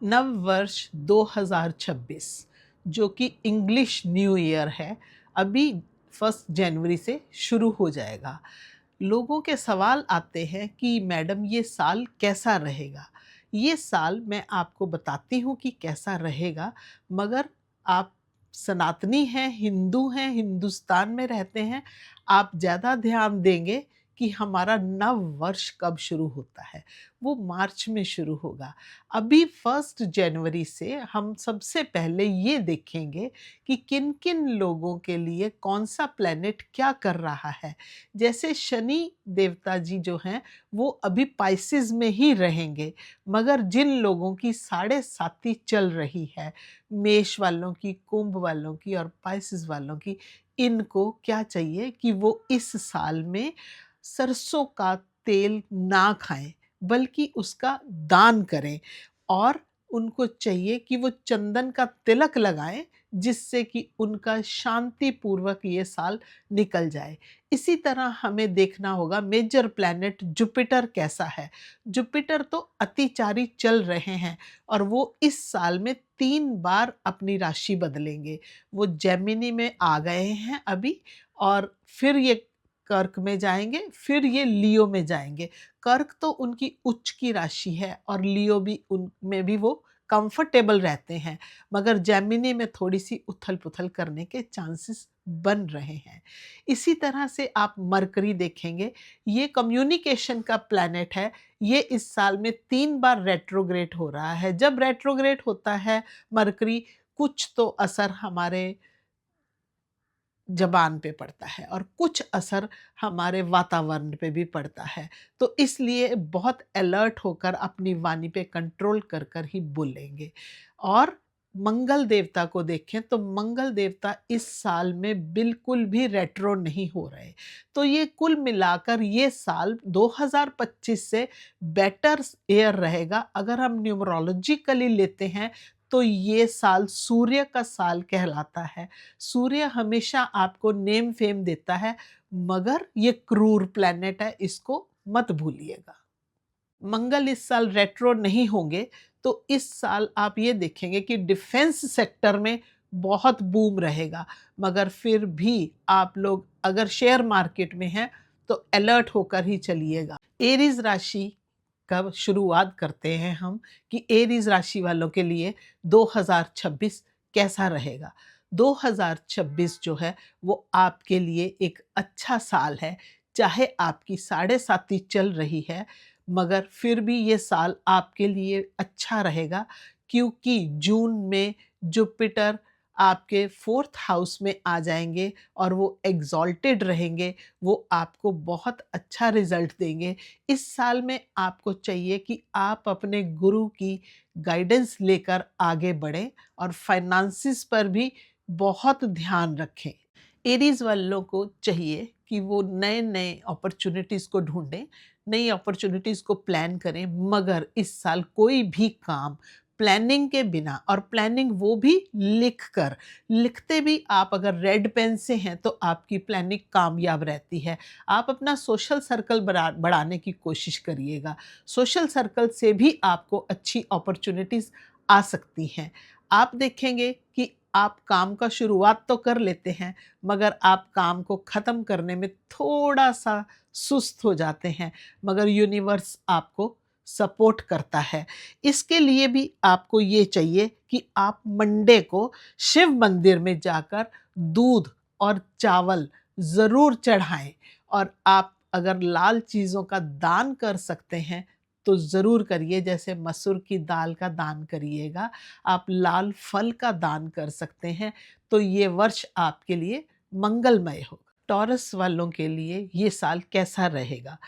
नव वर्ष 2026 जो कि इंग्लिश न्यू ईयर है, अभी 1 जनवरी से शुरू हो जाएगा। लोगों के सवाल आते हैं कि मैडम ये साल कैसा रहेगा? ये साल मैं आपको बताती हूँ कि कैसा रहेगा, मगर आप सनातनी हैं, हिंदू हैं, हिंदुस्तान में रहते हैं, आप ज़्यादा ध्यान देंगे कि हमारा नव वर्ष कब शुरू होता है। वो मार्च में शुरू होगा। अभी 1 जनवरी से हम सबसे पहले ये देखेंगे कि किन-किन लोगों के लिए कौन-सा प्लैनेट क्या कर रहा है। जैसे शनि देवता जी जो हैं, वो अभी पाइसेस में ही रहेंगे, मगर जिन लोगों की साढ़े साती चल रही है, मेष वालों की, कुंभ वालों की और पाइसेस वालों की, इनको क्या चाहिए कि वो इस साल में सरसों का तेल ना खाएँ, बल्कि उसका दान करें और उनको चाहिए कि वो चंदन का तिलक लगाएँ, जिससे कि उनका शांतिपूर्वक ये साल निकल जाए। इसी तरह हमें देखना होगा मेजर प्लैनेट जुपिटर कैसा है। जुपिटर तो अतिचारी चल रहे हैं और वो इस साल में 3 बार अपनी राशि बदलेंगे। वो जेमिनी में आ गए हैं अभी और फिर ये कर्क में जाएँगे, फिर ये लियो में जाएँगे। कर्क तो उनकी उच्च की राशि है और लियो भी उनमें भी वो कंफर्टेबल रहते हैं, मगर जेमिनी में थोड़ी-सी उथल-पुथल करने के चांसेस बन रहे हैं। इसी तरह से आप मरकरी देखेंगे, ये कम्युनिकेशन का प्लैनेट है, ये इस साल में 3 बार रेट्रोग्रेड हो रहा है। जब रेट्रोग्रेड होता है मरकरी, कुछ तो असर हमारे ज़बान पे पड़ता है और कुछ असर हमारे वातावरण पे भी पड़ता है। तो इसलिए बहुत अलर्ट होकर अपनी वाणी पे कंट्रोल कर कर ही बोलेंगे। और मंगल देवता को देखें तो मंगल देवता इस साल में बिल्कुल भी रेट्रो नहीं हो रहे। तो ये कुल मिलाकर ये साल 2025 से बेटर ईयर रहेगा। अगर हम न्यूमरोलॉजिकली लेते हैं तो ये साल सूर्य का साल कहलाता है। सूर्य हमेशा आपको नेम फेम देता है, मगर ये क्रूर प्लैनेट है, इसको मत भूलिएगा। मंगल इस साल रेट्रो नहीं होंगे, तो इस साल आप ये देखेंगे कि डिफेंस सेक्टर में बहुत बूम रहेगा, मगर फिर भी आप लोग अगर शेयर मार्केट में हैं, तो अलर्ट होकर ही चलिएगा। एरीज़ राशि का शुरुआत करते हैं हम कि एरीज़ राशि वालों के लिए 2026 कैसा रहेगा। 2026 जो है वो आपके लिए एक अच्छा साल है। चाहे आपकी साढ़े साती चल रही है, मगर फिर भी ये साल आपके लिए अच्छा रहेगा, क्योंकि जून में जुपिटर आपके 4th हाउस में आ जाएँगे और वो एक्सॉल्टेड रहेंगे, वो आपको बहुत अच्छा रिज़ल्ट देंगे। इस साल में आपको चाहिए कि आप अपने गुरु की गाइडेंस लेकर आगे बढ़ें और फाइनेंसिस पर भी बहुत ध्यान रखें। एरीज़ वालों को चाहिए कि वो नए-नए अपॉर्च्युनिटीज़ को ढूँढें, नई अपॉर्च्युनिटीज़ को प्लान करें, मगर इस साल कोई भी काम प्लानिंग के बिना, और प्लानिंग वो भी लिख कर, लिखते भी आप अगर रेड पेन से हैं तो आपकी प्लानिंग कामयाब रहती है। आप अपना सोशल सर्कल बढ़ाने की कोशिश करिएगा। सोशल सर्कल से भी आपको अच्छी अपॉर्च्युनिटीज़ आ सकती हैं। आप देखेंगे कि आप काम का शुरुआत तो कर लेते हैं, मगर आप काम को ख़त्म करने में थोड़ा-सा सुस्त हो जाते हैं, मगर यूनिवर्स आपको सपोर्ट करता है। इसके लिए भी आपको ये चाहिए कि आप मंडे को शिव मंदिर में जाकर दूध और चावल ज़रूर चढ़ाएँ, और आप अगर लाल चीज़ों का दान कर सकते हैं, तो ज़रूर करिए। जैसे मसूर की दाल का दान करिएगा, आप लाल फल का दान कर सकते हैं, तो ये वर्ष आपके लिए मंगलमय होगा। टॉरस वालों के लिए ये साल कैसा रहेगा?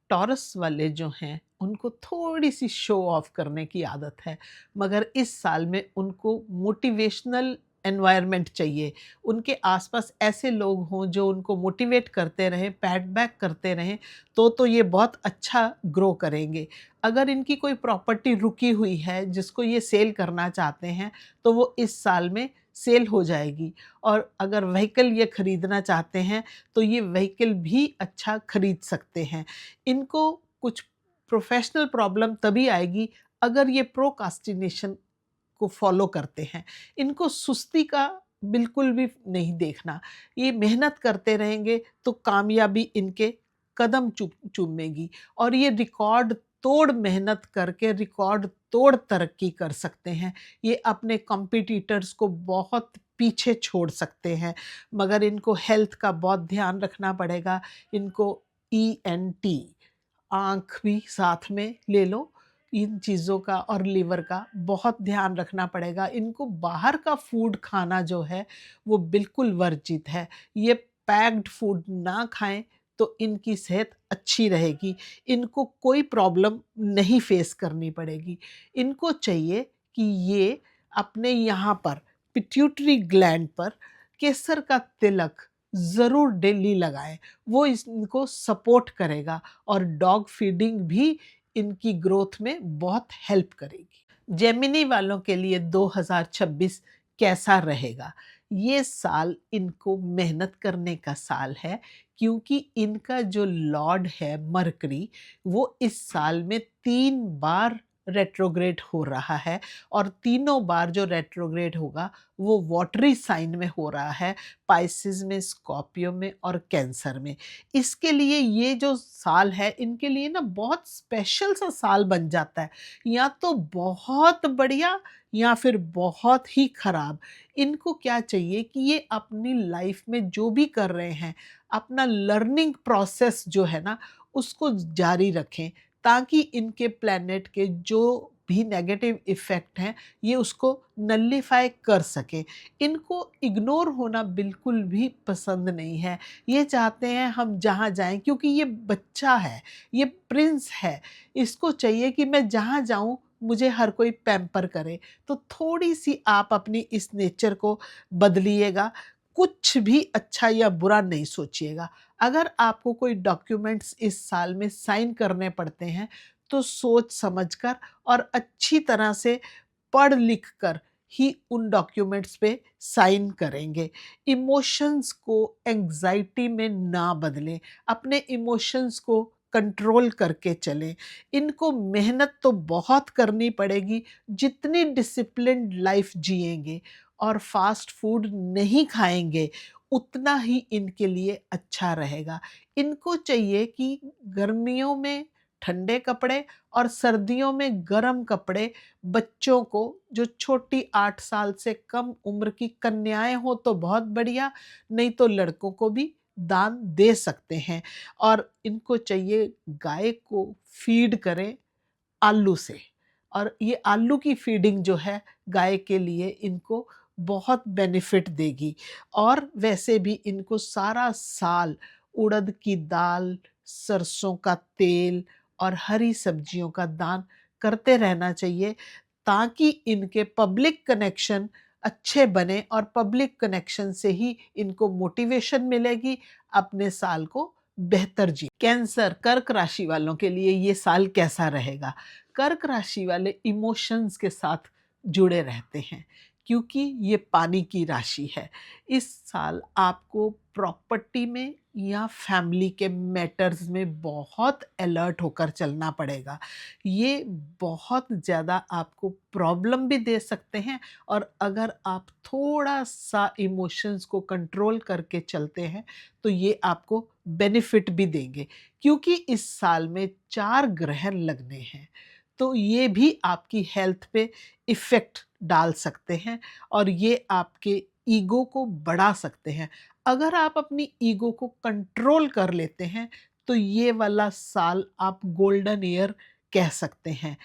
टॉरस वाले जो हैं, उनको थोड़ी-सी शो ऑफ करने की आदत है, मगर इस साल में उनको मोटिवेशनल एनवायरनमेंट चाहिए। उनके आस-पास ऐसे लोग हों जो उनको मोटिवेट करते रहें, पैट बैक करते रहें, तो ये बहुत अच्छा ग्रो करेंगे। अगर इनकी कोई प्रॉपर्टी रुकी हुई है, जिसको ये सेल करना चाहते हैं, तो वो इस साल में सेल हो जाएगी। और अगर व्हीकल ये खरीदना चाहते हैं, तो ये व्हीकल भी अच्छा खरीद सकते हैं। इनको कुछ प्रोफ़ेशनल प्रॉब्लम तभी आएगी अगर ये प्रोक्रास्टिनेशन को फॉलो करते हैं, इनको सुस्ती का बिल्कुल भी नहीं देखना। ये मेहनत करते रहेंगे तो कामयाबी इनके कदम चूमेगी और ये रिकॉर्ड तोड़ मेहनत करके रिकॉर्ड तोड़ तरक्की कर सकते हैं। ये अपने कॉम्पिटिटर्स को बहुत पीछे छोड़ सकते हैं, मगर इनको हेल्थ का बहुत ध्यान रखना पड़ेगा। इनको ईएनटी, आँख भी साथ में ले लो, इन चीज़ों का और लिवर का बहुत ध्यान रखना पड़ेगा। इनको बाहर का फूड खाना जो है वो बिल्कुल वर्जित है। ये पैक्ड फूड ना खाएँ तो इनकी सेहत अच्छी रहेगी। इनको कोई प्रॉब्लम नहीं फेस करनी पड़ेगी। इनको चाहिए कि ये अपने यहाँ पर पिट्यूटरी ग्लैंड पर केसर का तिलक ज़रूर डेली लगाएँ। वो इनको सपोर्ट करेगा और डॉग फीडिंग भी इनकी ग्रोथ में बहुत हेल्प करेगी। जेमिनी वालों के लिए 2026 कैसा रहेगा? ये साल इनको मेहनत करने का साल है, क्योंकि इनका जो लॉर्ड है मरकरी, वो इस साल में 3 बार रेट्रोग्रेड हो रहा है और तीनों बार जो रेट्रोग्रेड होगा वो वाटरी साइन में हो रहा है, पाइसेस में, स्कॉर्पियो में और कैंसर में। इसके लिए ये जो साल है इनके लिए ना बहुत स्पेशल सा साल बन जाता है, या तो बहुत बढ़िया या फिर बहुत ही खराब। इनको क्या चाहिए कि ये अपनी लाइफ में जो भी कर रहे हैं, अपना लर्निंग प्रोसेस जो है ना उसको जारी रखें, ताकि इनके प्लैनेट के जो भी नेगेटिव इफ़ेक्ट हैं ये उसको नल्लीफाई कर सकें। इनको इग्नोर होना बिल्कुल भी पसंद नहीं है। ये चाहते हैं हम जहाँ जाएँ, क्योंकि ये बच्चा है, ये प्रिंस है। इसको चाहिए कि मैं जहाँ जाऊँ मुझे हर कोई पैम्पर करे। तो थोड़ी-सी आप अपनी इस नेचर को बदलिएगा। कुछ भी अच्छा या बुरा नहीं सोचिएगा। अगर आपको कोई डॉक्यूमेंट्स इस साल में साइन करने पड़ते हैं, तो सोच समझकर और अच्छी तरह से पढ़ लिख कर ही उन डॉक्यूमेंट्स पे साइन करेंगे। इमोशंस को एंग्जाइटी में ना बदलें, अपने इमोशंस को कंट्रोल करके चलें। इनको मेहनत तो बहुत करनी पड़ेगी, जितनी डिसिप्लिन्ड लाइफ जिएंगे और फास्ट फूड नहीं खाएंगे उतना ही इनके लिए अच्छा रहेगा। इनको चाहिए कि गर्मियों में ठंडे कपड़े और सर्दियों में गर्म कपड़े, बच्चों को जो छोटी 8 साल से कम उम्र की कन्याएँ हों तो बहुत बढ़िया, नहीं तो लड़कों को भी दान दे सकते हैं। और इनको चाहिए गाय को फीड करें आलू से, और ये आलू की फीडिंग जो है गाय के लिए इनको बहुत बेनिफिट देगी। और वैसे भी इनको सारा साल उड़द की दाल, सरसों का तेल और हरी सब्जियों का दान करते रहना चाहिए, ताकि इनके पब्लिक कनेक्शन अच्छे बने और पब्लिक कनेक्शन से ही इनको मोटिवेशन मिलेगी अपने साल को बेहतर जी। कैंसर, कर्क राशि वालों के लिए ये साल कैसा रहेगा? कर्क राशि वाले इमोशंस के साथ जुड़े रहते हैं, क्योंकि ये पानी की राशि है। इस साल आपको प्रॉपर्टी में या फैमिली के मैटर्स में बहुत अलर्ट होकर चलना पड़ेगा। ये बहुत ज़्यादा आपको प्रॉब्लम भी दे सकते हैं, और अगर आप थोड़ा-सा इमोशंस को कंट्रोल करके चलते हैं तो ये आपको बेनिफिट भी देंगे, क्योंकि इस साल में 4 ग्रहण लगने हैं। तो ये भी आपकी हेल्थ पे इफ़ेक्ट डाल सकते हैं और ये आपके ईगो को बढ़ा सकते हैं। अगर आप अपनी ईगो को कंट्रोल कर लेते हैं तो ये वाला साल आप गोल्डन ईयर कह सकते हैं।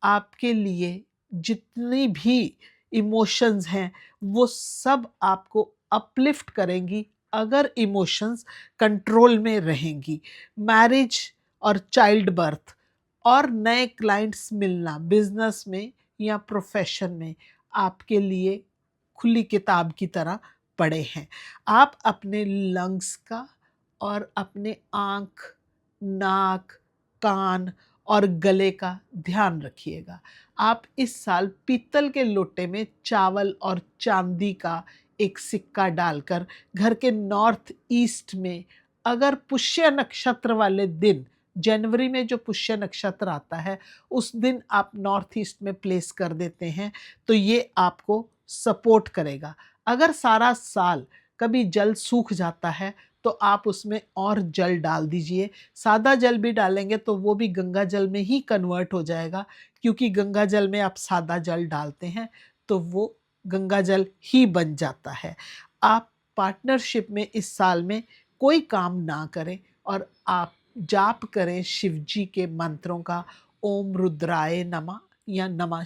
आपके लिए जितनी भी इमोशंस हैं वो सब आपको अपलिफ्ट करेंगी, अगर इमोशंस कंट्रोल में रहेंगी। मैरिज और चाइल्ड बर्थ और नए क्लाइंट्स मिलना बिजनेस में या प्रोफेशन में आपके लिए खुली किताब की तरह पड़े हैं। आप अपने लंग्स का और अपने आँख, नाक, कान और गले का ध्यान रखिएगा। आप इस साल पीतल के लोटे में चावल और चांदी का एक सिक्का डालकर घर के नॉर्थ ईस्ट में, अगर पुष्य नक्षत्र वाले दिन जनवरी में जो पुष्य नक्षत्र आता है उस दिन आप नॉर्थ ईस्ट में प्लेस कर देते हैं तो ये आपको सपोर्ट करेगा। अगर सारा साल कभी जल सूख जाता है तो आप उसमें और जल डाल दीजिए। सादा जल भी डालेंगे तो वो भी गंगा जल में ही कन्वर्ट हो जाएगा, क्योंकि गंगा जल में आप सादा जल डालते हैं तो वो गंगा जल ही बन जाता है। आप पार्टनरशिप में इस साल में कोई काम ना करें और आप जाप करें शिव जी के मंत्रों का, ओम रुद्राय नमः या नमः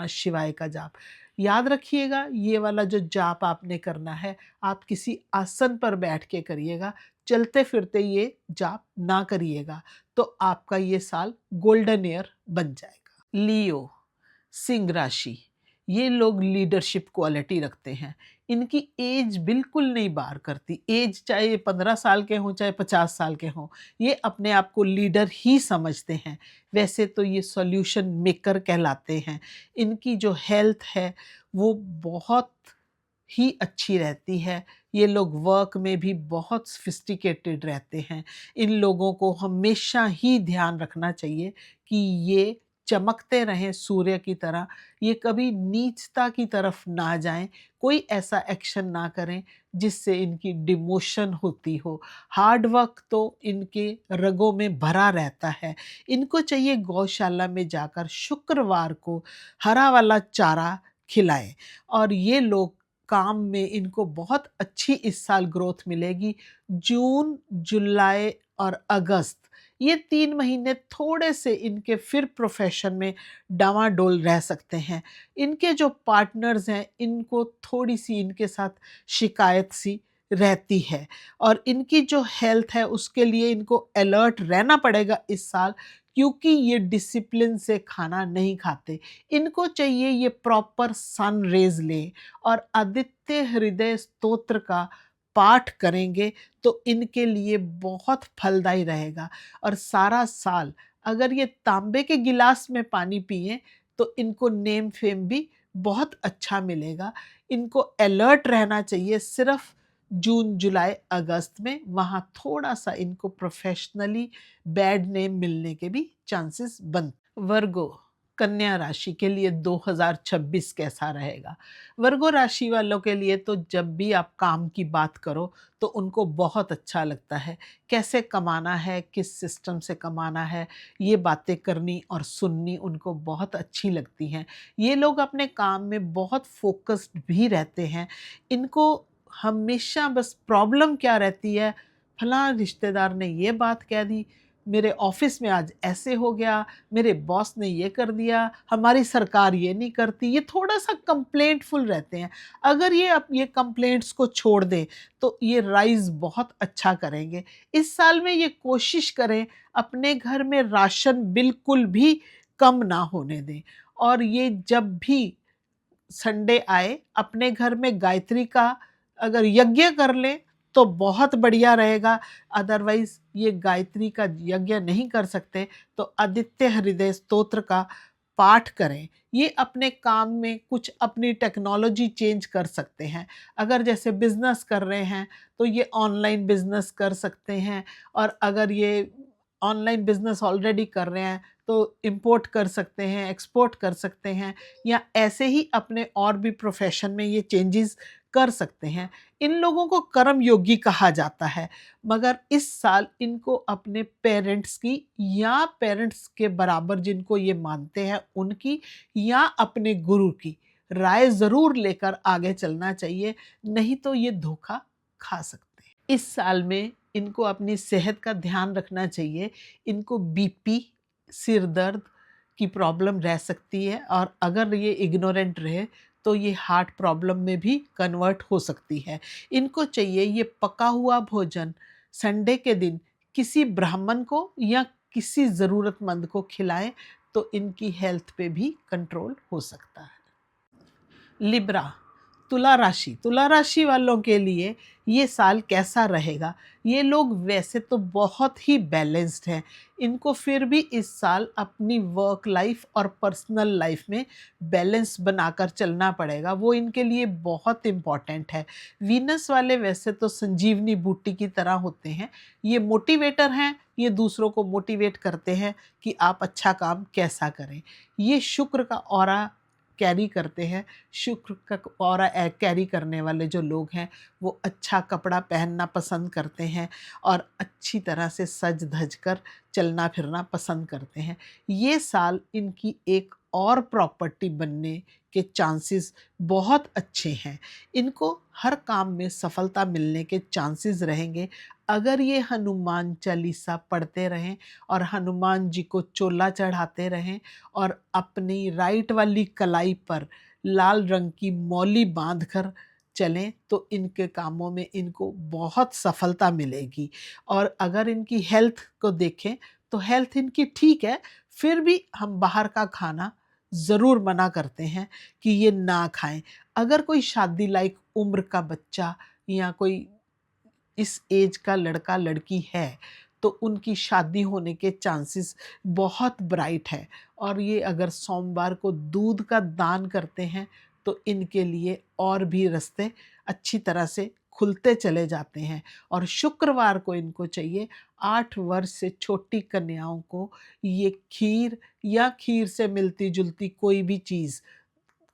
शिवाय का जाप। याद रखिएगा, ये वाला जो जाप आपने करना है आप किसी आसन पर बैठ के करिएगा, चलते फिरते ये जाप ना करिएगा, तो आपका ये साल गोल्डन ईयर बन जाएगा। लियो, सिंह राशि, ये लोग लीडरशिप क्वालिटी रखते हैं। इनकी एज बिल्कुल नहीं बार करती। एज चाहे 15 साल के हों चाहे 50 साल के हों, ये अपने आप को लीडर ही समझते हैं। वैसे तो ये सॉल्यूशन मेकर कहलाते हैं। इनकी जो हेल्थ है वो बहुत ही अच्छी रहती है। ये लोग वर्क में भी बहुत सोफिस्टिकेटेड रहते हैं। इन लोगों को हमेशा ही ध्यान रखना चाहिए कि ये चमकते रहें सूर्य की तरह, ये कभी नीचता की तरफ ना जाएं, कोई ऐसा एक्शन ना करें जिससे इनकी डिमोशन होती हो। हार्ड वर्क तो इनके रगों में भरा रहता है। इनको चाहिए गौशाला में जाकर शुक्रवार को हरा वाला चारा खिलाएं और ये लोग काम में इनको बहुत अच्छी इस साल ग्रोथ मिलेगी। जून, जुलाई और अगस्त, ये 3 महीने थोड़े से इनके फिर प्रोफेशन में डामाडोल रह सकते हैं। इनके जो पार्टनर्स हैं इनको थोड़ी सी इनके साथ शिकायत सी रहती है और इनकी जो हेल्थ है उसके लिए इनको अलर्ट रहना पड़ेगा इस साल, क्योंकि ये डिसिप्लिन से खाना नहीं खाते। इनको चाहिए ये प्रॉपर सन रेज लें और आदित्य हृदय स्तोत्र का पाठ करेंगे तो इनके लिए बहुत फलदायी रहेगा। और सारा साल अगर ये तांबे के गिलास में पानी पिएं तो इनको नेम फेम भी बहुत अच्छा मिलेगा। इनको अलर्ट रहना चाहिए सिर्फ जून, जुलाई, अगस्त में, वहाँ थोड़ा सा इनको प्रोफेशनली बैड नेम मिलने के भी चांसेस बन। वर्गो, कन्या राशि के लिए 2026 कैसा रहेगा? वर्गो राशि वालों के लिए तो जब भी आप काम की बात करो तो उनको बहुत अच्छा लगता है। कैसे कमाना है, किस सिस्टम से कमाना है, ये बातें करनी और सुननी उनको बहुत अच्छी लगती हैं। ये लोग अपने काम में बहुत फोकस्ड भी रहते हैं। इनको हमेशा बस प्रॉब्लम क्या रहती है, फलां रिश्तेदार ने ये बात कह दी, मेरे ऑफिस में आज ऐसे हो गया, मेरे बॉस ने ये कर दिया, हमारी सरकार ये नहीं करती। ये थोड़ा-सा कंप्लेंटफुल रहते हैं। अगर ये कंप्लेंट्स को छोड़ दें तो ये राइज़ बहुत अच्छा करेंगे। इस साल में ये कोशिश करें अपने घर में राशन बिल्कुल भी कम ना होने दें और ये जब भी संडे आए अपने घर में गायत्री का अगर यज्ञ कर लें तो बहुत बढ़िया रहेगा। अदरवाइज ये गायत्री का यज्ञ नहीं कर सकते तो आदित्य हृदय स्तोत्र का पाठ करें। ये अपने काम में कुछ अपनी टेक्नोलॉजी चेंज कर सकते हैं। अगर जैसे बिजनेस कर रहे हैं तो ये ऑनलाइन बिजनेस कर सकते हैं और अगर ये ऑनलाइन बिजनेस ऑलरेडी कर रहे हैं तो इंपोर्ट कर सकते हैं, एक्सपोर्ट कर सकते हैं या ऐसे ही अपने और भी प्रोफेशन में ये चेंजेस कर सकते हैं। इन लोगों को कर्म योगी कहा जाता है, मगर इस साल इनको अपने पेरेंट्स की या पेरेंट्स के बराबर जिनको ये मानते हैं उनकी या अपने गुरु की राय ज़रूर लेकर आगे चलना चाहिए, नहीं तो ये धोखा खा सकते हैं। इस साल में इनको अपनी सेहत का ध्यान रखना चाहिए। इनको बीपी, सिर दर्द की प्रॉब्लम रह सकती है और अगर ये इग्नोरेंट रहे तो ये हार्ट प्रॉब्लम में भी कन्वर्ट हो सकती है। इनको चाहिए ये पका हुआ भोजन संडे के दिन किसी ब्राह्मण को या किसी ज़रूरतमंद को खिलाएं तो इनकी हेल्थ पे भी कंट्रोल हो सकता है। लिब्रा, तुला राशि वालों के लिए ये साल कैसा रहेगा? ये लोग वैसे तो बहुत ही बैलेंस्ड हैं, इनको फिर भी इस साल अपनी वर्क लाइफ और पर्सनल लाइफ में बैलेंस बनाकर चलना पड़ेगा, वो इनके लिए बहुत इम्पॉर्टेंट है। वीनस वाले वैसे तो संजीवनी बूटी की तरह होते हैं, ये मोटिवेटर हैं, ये दूसरों को मोटिवेट करते हैं कि आप अच्छा काम कैसा करें। ये शुक्र का ऑरा कैरी करते हैं। शुक्र का ऑरा कैरी करने वाले जो लोग हैं वो अच्छा कपड़ा पहनना पसंद करते हैं और अच्छी तरह से सज धज कर चलना फिरना पसंद करते हैं। ये साल इनकी एक और प्रॉपर्टी बनने के चांसेस बहुत अच्छे हैं। इनको हर काम में सफलता मिलने के चांसेस रहेंगे अगर ये हनुमान चालीसा पढ़ते रहें और हनुमान जी को चोला चढ़ाते रहें और अपनी राइट वाली कलाई पर लाल रंग की मौली बांधकर चलें, तो इनके कामों में इनको बहुत सफलता मिलेगी। और अगर इनकी हेल्थ को देखें तो हेल्थ इनकी ठीक है, फिर भी हम बाहर का खाना ज़रूर मना करते हैं कि ये ना खाएं। अगर कोई शादी लायक उम्र का बच्चा या कोई इस एज का लड़का लड़की है तो उनकी शादी होने के चांसेस बहुत ब्राइट है। और ये अगर सोमवार को दूध का दान करते हैं तो इनके लिए और भी रास्ते अच्छी तरह से खुलते चले जाते हैं। और शुक्रवार को इनको चाहिए 8 वर्ष से छोटी कन्याओं को ये खीर या खीर से मिलती जुलती कोई भी चीज़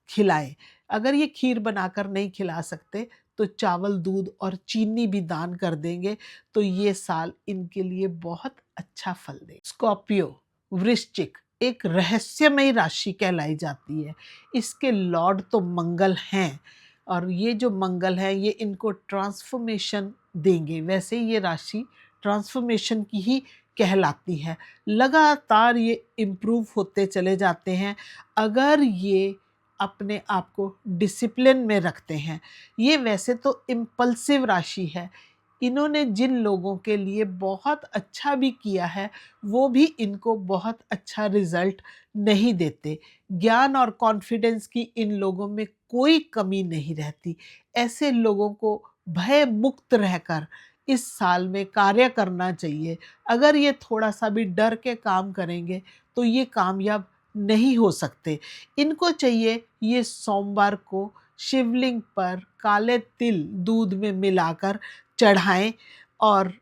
खिलाएं। अगर ये खीर बनाकर नहीं खिला सकते तो चावल, दूध और चीनी भी दान कर देंगे, तो ये साल इनके लिए बहुत अच्छा फल दे। स्कॉर्पियो, वृश्चिक एक रहस्यमयी राशि कहलाई जाती है। इसके लॉर्ड तो मंगल हैं और ये जो मंगल है ये इनको ट्रांसफॉर्मेशन देंगे। वैसे ये राशि ट्रांसफॉर्मेशन की ही कहलाती है। लगातार ये इम्प्रूव होते चले जाते हैं अगर ये अपने आप को डिसिप्लिन में रखते हैं। ये वैसे तो इम्पल्सिव राशि है। इन्होंने जिन लोगों के लिए बहुत अच्छा भी किया है वो भी इनको बहुत अच्छा रिजल्ट नहीं देते। ज्ञान और कॉन्फिडेंस की इन लोगों में कोई कमी नहीं रहती। ऐसे लोगों को भय मुक्त रहकर इस साल में कार्य करना चाहिए। अगर ये थोड़ा सा भी डर के काम करेंगे तो ये कामयाब नहीं हो सकते। इनको चाहिए ये सोमवार को शिवलिंग पर काले तिल दूध में मिलाकर चढ़ाएं और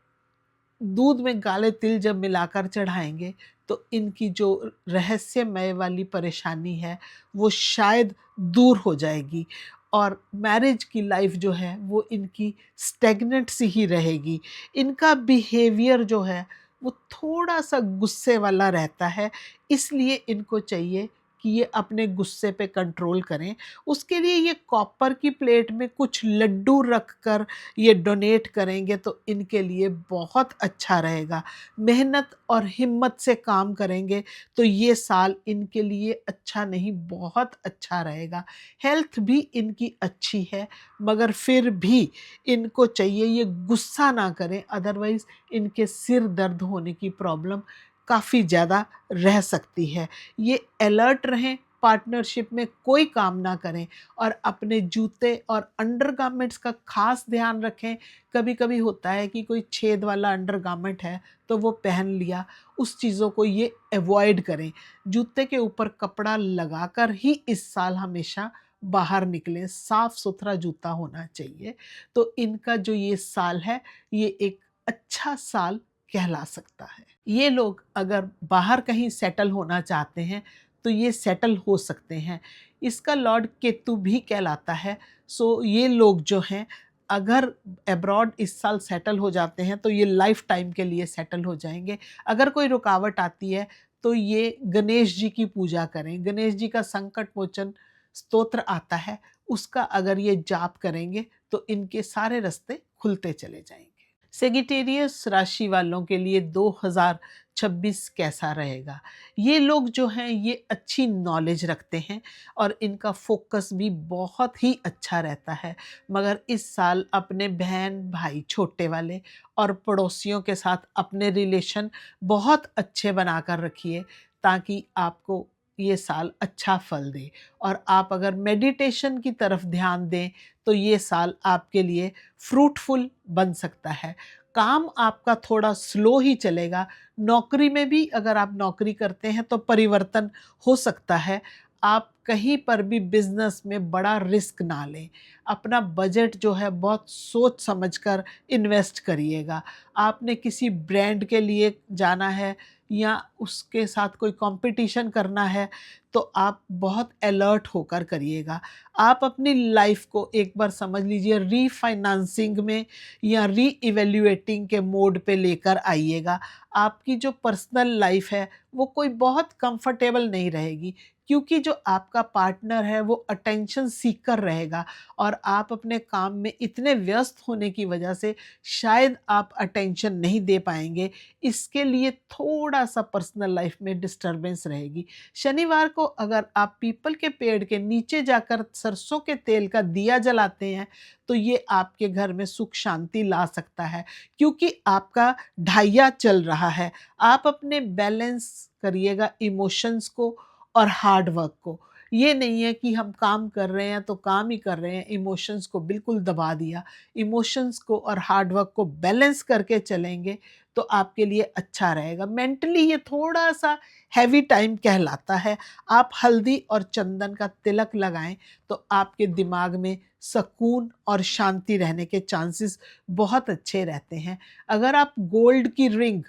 दूध में काले तिल जब मिलाकर चढ़ाएंगे तो इनकी जो रहस्यमय वाली परेशानी है वो शायद दूर हो जाएगी और मैरिज की लाइफ जो है वो इनकी स्टेगनेंट सी ही रहेगी। इनका बिहेवियर जो है वो थोड़ा सा गुस्से वाला रहता है, इसलिए इनको चाहिए कि ये अपने गुस्से पे कंट्रोल करें। उसके लिए ये कॉपर की प्लेट में कुछ लड्डू रख कर ये डोनेट करेंगे तो इनके लिए बहुत अच्छा रहेगा। मेहनत और हिम्मत से काम करेंगे तो ये साल इनके लिए अच्छा नहीं बहुत अच्छा रहेगा। हेल्थ भी इनकी अच्छी है मगर फिर भी इनको चाहिए ये गुस्सा ना करें, अदरवाइज़ इनके सिर दर्द होने की प्रॉब्लम काफ़ी ज़्यादा रह सकती है। ये अलर्ट रहें, पार्टनरशिप में कोई काम ना करें और अपने जूते और अंडरगारमेंट्स का खास ध्यान रखें। कभी-कभी होता है कि कोई छेद वाला अंडरगारमेंट है तो वो पहन लिया, उस चीज़ों को ये अवॉइड करें। जूते के ऊपर कपड़ा लगाकर ही इस साल हमेशा बाहर निकलें, साफ-सुथरा जूता होना चाहिए। तो इनका जो ये साल है ये एक अच्छा साल कहला सकता है। ये लोग अगर बाहर कहीं सेटल होना चाहते हैं तो ये सेटल हो सकते हैं। इसका लॉर्ड केतु भी कहलाता है। सो ये लोग जो हैं अगर अब्रॉड इस साल सेटल हो जाते हैं तो ये लाइफ टाइम के लिए सेटल हो जाएंगे। अगर कोई रुकावट आती है तो ये गणेश जी की पूजा करें। गणेश जी का संकट मोचन स्तोत्र आता है, उसका अगर ये जाप करेंगे तो इनके सारे रास्ते खुलते चले जाएंगे। सेगिटेरियस राशि वालों के लिए 2026 कैसा रहेगा? ये लोग जो हैं ये अच्छी नॉलेज रखते हैं और इनका फोकस भी बहुत ही अच्छा रहता है। मगर इस साल अपने बहन भाई छोटे वाले और पड़ोसियों के साथ अपने रिलेशन बहुत अच्छे बनाकर रखिए ताकि आपको ये साल अच्छा फल दे। और आप अगर मेडिटेशन की तरफ ध्यान दें तो ये साल आपके लिए फ्रूटफुल बन सकता है। काम आपका थोड़ा स्लो ही चलेगा। नौकरी में भी अगर आप नौकरी करते हैं तो परिवर्तन हो सकता है। आप कहीं पर भी बिज़नेस में बड़ा रिस्क ना लें। अपना बजट जो है बहुत सोच समझ कर इन्वेस्ट करिएगा। आपने किसी ब्रांड के लिए जाना है या उसके साथ कोई कॉम्पिटिशन करना है तो आप बहुत अलर्ट होकर करिएगा। आप अपनी लाइफ को एक बार समझ लीजिए रीफाइनेंसिंग में या रीइवैल्यूएटिंग के मोड पे लेकर आइएगा। आपकी जो पर्सनल लाइफ है वो कोई बहुत कंफर्टेबल नहीं रहेगी, क्योंकि जो आपका पार्टनर है वो अटेंशन सीकर रहेगा और आप अपने काम में इतने व्यस्त होने की वजह से शायद आप अटेंशन नहीं दे पाएँगे। इसके लिए थोड़ा-सा पर्सनल लाइफ में डिस्टर्बेंस रहेगी। शनिवार को अगर आप पीपल के पेड़ के नीचे जाकर सरसों के तेल का दिया जलाते हैं, तो ये आपके घर में सुख शांति ला सकता है, क्योंकि आपका ढाइया चल रहा है। आप अपने बैलेंस करिएगा इमोशंस को और हार्ड वर्क को। ये नहीं है कि हम काम कर रहे हैं तो काम ही कर रहे हैं, इमोशंस को बिल्कुल दबा दिया। इमोशंस को और हार्ड वर्क को बैलेंस करके चलेंगे तो आपके लिए अच्छा रहेगा। मेंटली ये थोड़ा-सा हेवी टाइम कहलाता है। आप हल्दी और चंदन का तिलक लगाएँ तो आपके दिमाग में सुकून और शांति रहने के चांसेस बहुत अच्छे रहते हैं। अगर आप गोल्ड की रिंग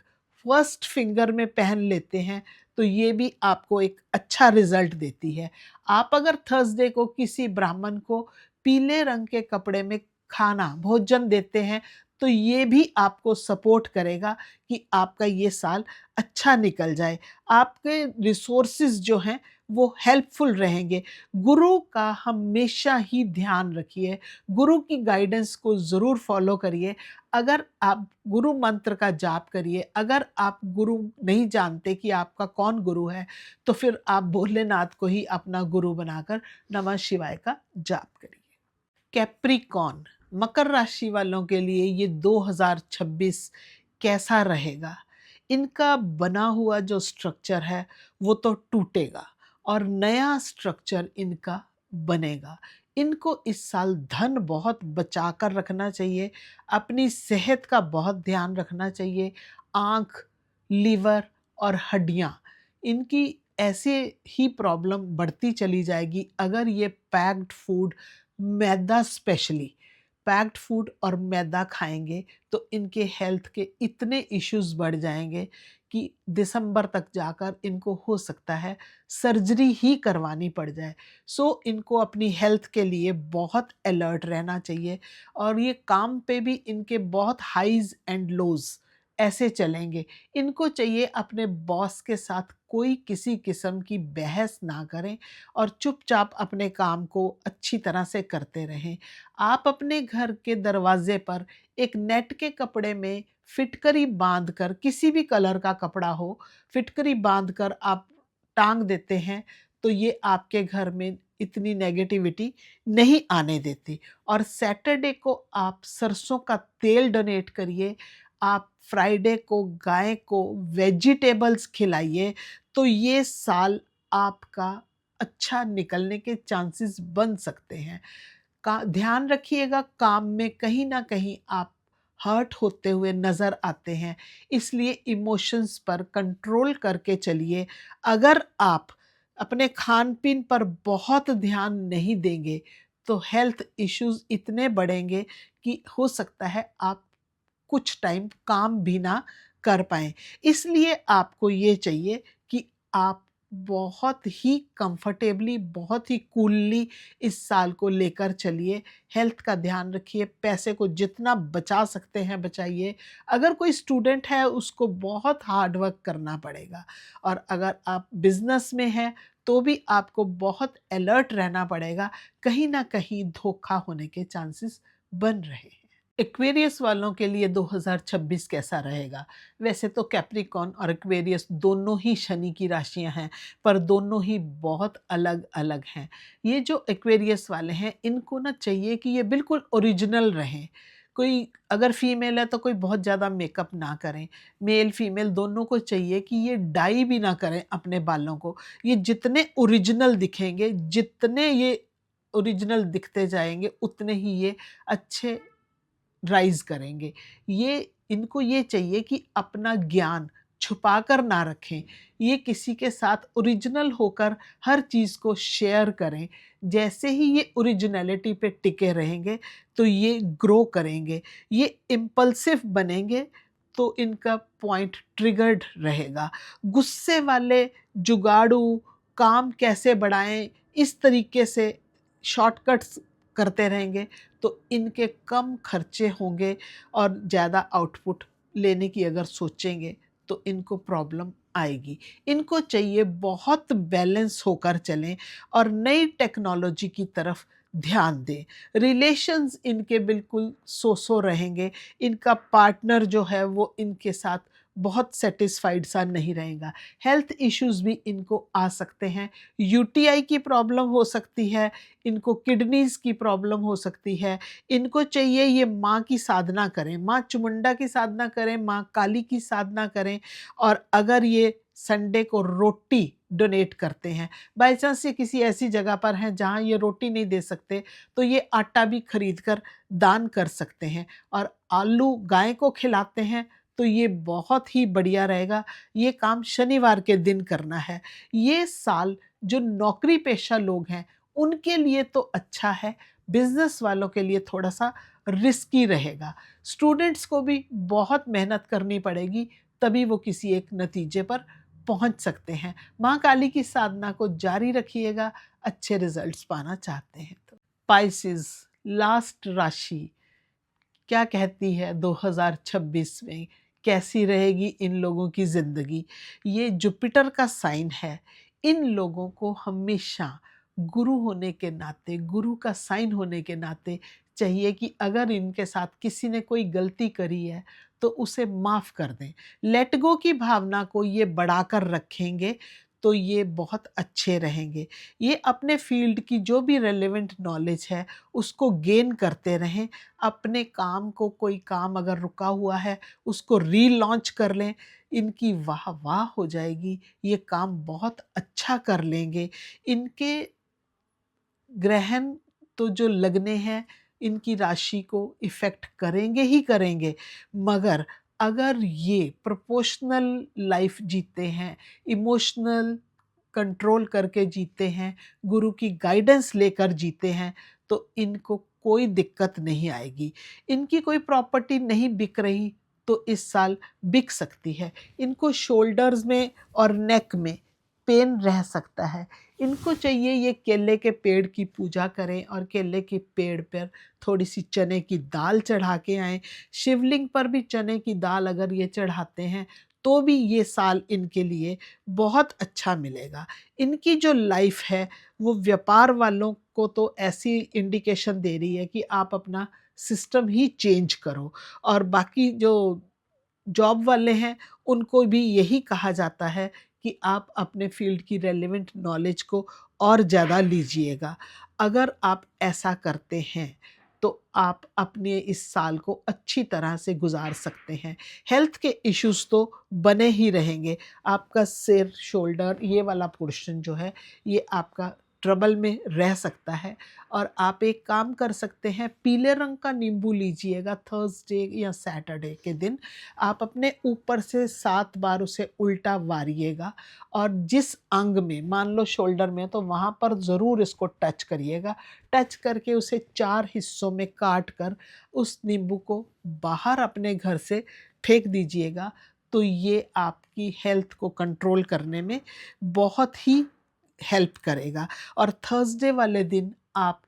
फर्स्ट फिंगर में पहन लेते हैं तो ये भी आपको एक अच्छा रिज़ल्ट देती है। आप अगर थर्सडे को किसी ब्राह्मण को पीले रंग के कपड़े में खाना, भोजन देते हैं, तो ये भी आपको सपोर्ट करेगा कि आपका ये साल अच्छा निकल जाए। आपके रिसोर्सेज़ जो हैं वो हेल्पफुल रहेंगे। गुरु का हमेशा ही ध्यान रखिए, गुरु की गाइडेंस को ज़रूर फ़ॉलो करिए। अगर आप गुरु मंत्र का जाप करिए, अगर आप गुरु नहीं जानते कि आपका कौन गुरु है, तो फिर आप भोलेनाथ को ही अपना गुरु बनाकर नमः शिवाय का जाप करिए। कैप्रिकॉर्न, मकर राशि वालों के लिए ये 2026 कैसा रहेगा? इनका बना हुआ जो स्ट्रक्चर है वो तो टूटेगा और नया स्ट्रक्चर इनका बनेगा। इनको इस साल धन बहुत बचा कर रखना चाहिए, अपनी सेहत का बहुत ध्यान रखना चाहिए। आँख, लीवर और हड्डियाँ, इनकी ऐसे ही प्रॉब्लम बढ़ती चली जाएगी अगर ये पैक्ड फूड, मैदा स्पेशली पैक्ड फूड और मैदा खाएँगे तो इनके हेल्थ के इतने इश्यूज़ बढ़ जाएँगे कि दिसंबर तक जाकर इनको हो सकता है सर्जरी ही करवानी पड़ जाए। सो इनको अपनी हेल्थ के लिए बहुत अलर्ट रहना चाहिए और ये काम पे भी इनके बहुत हाइज़ एंड लोज़ ऐसे चलेंगे। इनको चाहिए अपने बॉस के साथ कोई किसी किस्म की बहस ना करें और चुपचाप अपने काम को अच्छी तरह से करते रहें। आप अपने घर के दरवाजे पर एक नेट के कपड़े में फिटकरी बांधकर, किसी भी कलर का कपड़ा हो, फिटकरी बांधकर आप टांग देते हैं तो ये आपके घर में इतनी नेगेटिविटी नहीं आने देती। और सैटरडे को आप सरसों का तेल डोनेट करिए। आप फ्राइडे को गाय को वेजिटेबल्स खिलाइए, तो ये साल आपका अच्छा निकलने के चांसेस बन सकते हैं। का ध्यान रखिएगा, काम में कहीं न कहीं आप हर्ट होते हुए नज़र आते हैं, इसलिए इमोशंस पर कंट्रोल करके चलिए। अगर आप अपने खान-पीन पर बहुत ध्यान नहीं देंगे, तो हेल्थ इश्यूज़ इतने बढ़ेंगे कि हो सकता है आप कुछ टाइम काम भी ना कर पाएँ। इसलिए आपको ये चाहिए कि आप बहुत ही कंफर्टेबली, बहुत ही कूलली इस साल को लेकर चलिए। हेल्थ का ध्यान रखिए, पैसे को जितना बचा सकते हैं बचाइए। अगर कोई स्टूडेंट है उसको बहुत हार्ड वर्क करना पड़ेगा और अगर आप बिज़नेस में हैं तो भी आपको बहुत अलर्ट रहना पड़ेगा। कहीं न कहीं धोखा होने के चांसेस बन रहे हैं। एक्वेरियस वालों के लिए 2026 कैसा रहेगा? वैसे तो कैप्रिकॉर्न और एक्वेरियस दोनों ही शनि की राशियाँ हैं, पर दोनों ही बहुत अलग-अलग हैं। ये जो एक्वेरियस वाले हैं, इनको ना चाहिए कि ये बिल्कुल ओरिजिनल रहें, कोई अगर फीमेल है तो कोई बहुत ज़्यादा मेकअप ना करें। मेल फीमेल दोनों को चाहिए कि ये डाई भी ना करें अपने बालों को। ये जितने ओरिजिनल दिखेंगे, जितने ये ओरिजिनल दिखते जाएँगे, उतने ही ये अच्छे राइज़ करेंगे। ये इनको ये चाहिए कि अपना ज्ञान छुपा कर ना रखें। ये किसी के साथ ओरिजिनल होकर हर चीज़ को शेयर करें। जैसे ही ये ओरिजिनैलिटी पे टिके रहेंगे, तो ये ग्रो करेंगे। ये इम्पल्सिव बनेंगे, तो इनका पॉइंट ट्रिगर्ड रहेगा। गुस्से वाले, जुगाड़ू, काम कैसे बढ़ाएँ, इस तरीके से शॉर्टकट्स करते रहेंगे, तो इनके कम खर्चे होंगे और ज़्यादा आउटपुट लेने की अगर सोचेंगे तो इनको प्रॉब्लम आएगी। इनको चाहिए बहुत बैलेंस होकर चलें और नई टेक्नोलॉजी की तरफ ध्यान दें। रिलेशंस इनके बिल्कुल सो-सो रहेंगे। इनका पार्टनर जो है वो इनके साथ बहुत सैटिस्फाइड सा नहीं रहेगा। हेल्थ इश्यूज़ भी इनको आ सकते हैं। यूटीआई की प्रॉब्लम हो सकती है, इनको किडनीज़ की प्रॉब्लम हो सकती है। इनको चाहिए ये माँ की साधना करें, माँ चामुंडा की साधना करें, माँ काली की साधना करें। और अगर ये संडे को रोटी डोनेट करते हैं, बाय चांस ये किसी ऐसी जगह पर हैं जहाँ ये रोटी नहीं दे सकते, तो ये आटा भी खरीद कर दान कर सकते हैं। और आलू गाय को खिलाते हैं, तो ये बहुत ही बढ़िया रहेगा। ये काम शनिवार के दिन करना है। ये साल जो नौकरी पेशा लोग हैं, उनके लिए तो अच्छा है, बिज़नेस वालों के लिए थोड़ा-सा रिस्की रहेगा। स्टूडेंट्स को भी बहुत मेहनत करनी पड़ेगी, तभी वो किसी एक नतीजे पर पहुँच सकते हैं। माँ काली की साधना को जारी रखिएगा, अच्छे रिज़ल्ट्स पाना चाहते हैं तो। स्पाइसेस, लास्ट राशि क्या कहती है 2026 में कैसी रहेगी इन लोगों की ज़िंदगी? ये जुपिटर का साइन है। इन लोगों को हमेशा गुरु होने के नाते, गुरु का साइन होने के नाते चाहिए कि अगर इनके साथ किसी ने कोई गलती करी है, तो उसे माफ़ कर दें। लेट गो की भावना को ये बढ़ाकर रखेंगे, तो ये बहुत अच्छे रहेंगे। ये अपने फ़ील्ड की जो भी रेलेवेंट नॉलेज है, उसको गेन करते रहें। अपने काम को, कोई काम अगर रुका हुआ है, उसको रीलॉन्च कर लें। इनकी वाह-वाह हो जाएगी, ये काम बहुत अच्छा कर लेंगे। इनके ग्रहण तो जो लगने हैं, इनकी राशि को इफ़ेक्ट करेंगे ही करेंगे, मगर अगर ये प्रोपोर्शनल लाइफ़ जीते हैं, इमोशनल कंट्रोल करके जीते हैं, गुरु की गाइडेंस लेकर जीते हैं, तो इनको कोई दिक्कत नहीं आएगी। इनकी कोई प्रॉपर्टी नहीं बिक रही, तो इस साल बिक सकती है। इनको शोल्डर्स में और नेक में पेन रह सकता है। इनको चाहिए ये केले के पेड़ की पूजा करें और केले के पेड़ पर थोड़ी-सी चने की दाल चढ़ा के आएँ। शिवलिंग पर भी चने की दाल अगर ये चढ़ाते हैं, तो भी ये साल इनके लिए बहुत अच्छा मिलेगा। इनकी जो लाइफ़ है, वो व्यापार वालों को तो ऐसी इंडिकेशन दे रही है कि आप अपना सिस्टम ही चेंज करो। और बाकी जो जॉब वाले हैं, उनको भी यही कहा जाता है कि आप अपने फ़ील्ड की रेलेवेंट नॉलेज को और ज़्यादा लीजिएगा। अगर आप ऐसा करते हैं, तो आप अपने इस साल को अच्छी तरह से गुज़ार सकते हैं। हेल्थ के इश्यूज़ तो बने ही रहेंगे। आपका सिर, शोल्डर ये वाला पोर्शन जो है, ये आपका ट्रबल में रह सकता है। और आप एक काम कर सकते हैं, पीले रंग का नींबू लीजिएगा थर्सडे या सैटरडे के दिन। आप अपने ऊपर से 7 बार उसे उल्टा वारिएगा और जिस अंग में, मान लो शोल्डर में, तो वहाँ पर ज़रूर इसको टच करिएगा। टच करके उसे 4 हिस्सों में काट कर उस नींबू को बाहर अपने घर से फेंक दीजिएगा। तो ये आपकी हेल्थ को कंट्रोल करने में बहुत ही हेल्प करेगा। और थर्सडे वाले दिन आप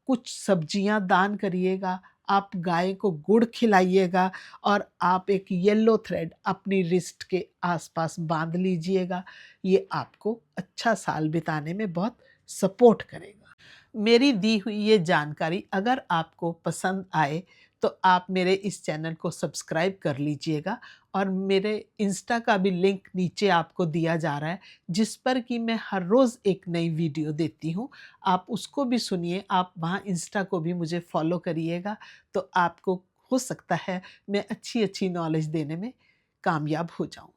कुछ सब्जियां दान करिएगा, आप गाय को गुड़ खिलाइएगा और आप एक येलो थ्रेड अपनी रिस्ट के आसपास बांध लीजिएगा। ये आपको अच्छा साल बिताने में बहुत सपोर्ट करेगा। मेरी दी हुई ये जानकारी अगर आपको पसंद आए, तो आप मेरे इस चैनल को सब्सक्राइब कर लीजिएगा और मेरे इंस्टा का भी लिंक नीचे आपको दिया जा रहा है, जिस पर कि मैं हर रोज़ एक नई वीडियो देती हूँ। आप उसको भी सुनिए, आप वहाँ इंस्टा को भी मुझे फॉलो करिएगा, तो आपको हो सकता है मैं अच्छी-अच्छी नॉलेज देने में कामयाब हो जाऊँ।